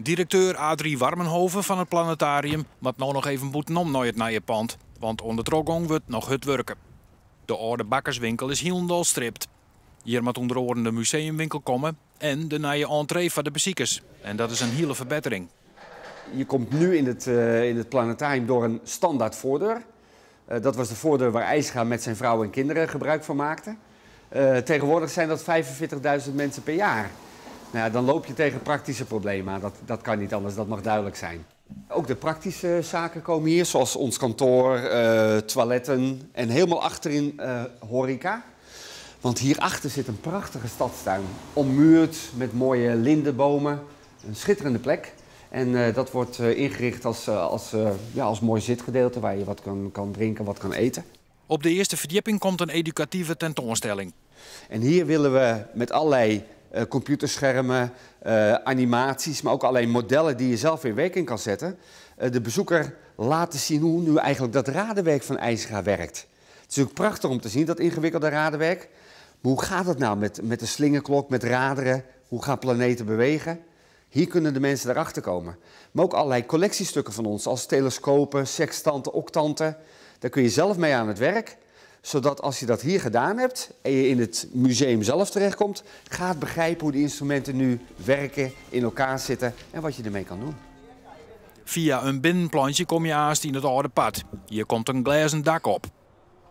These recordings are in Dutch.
Directeur Adrie Warmenhoven van het planetarium moet nou nog even boeten om naar het nieuwe pand. Want onder trogong wordt nog het werken. De oude bakkerswinkel is helemaal stript. Hier moet onder andere de museumwinkel komen en de nieuwe entree van de bezoekers. En dat is een hele verbetering. Je komt nu in het planetarium door een standaard voordeur. Dat was de voordeur waar IJsga met zijn vrouw en kinderen gebruik van maakte. Tegenwoordig zijn dat 45.000 mensen per jaar. Nou ja, dan loop je tegen praktische problemen aan. Dat kan niet anders, dat mag duidelijk zijn. Ook de praktische zaken komen hier, zoals ons kantoor, toiletten en helemaal achterin horeca. Want hierachter zit een prachtige stadstuin, ommuurd met mooie lindenbomen. Een schitterende plek. En dat wordt ingericht als mooi zitgedeelte waar je wat kan drinken, wat kan eten. Op de eerste verdieping komt een educatieve tentoonstelling. En hier willen we met allerlei computerschermen, animaties, maar ook allerlei modellen die je zelf in werking kan zetten, de bezoeker laten zien hoe nu eigenlijk dat radenwerk van IJsga werkt. Het is ook prachtig om te zien, dat ingewikkelde radenwerk. Maar hoe gaat het nou met de slingerklok, met raderen? Hoe gaan planeten bewegen? Hier kunnen de mensen erachter komen. Maar ook allerlei collectiestukken van ons, als telescopen, sextanten, octanten. Daar kun je zelf mee aan het werk. Zodat als je dat hier gedaan hebt en je in het museum zelf terechtkomt, gaat begrijpen hoe die instrumenten nu werken, in elkaar zitten en wat je ermee kan doen. Via een binnenplantje kom je aanst in het oude pad. Hier komt een glazen dak op.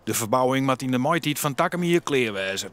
De verbouwing moet in de mooitijd van Takkemier kleer wezen.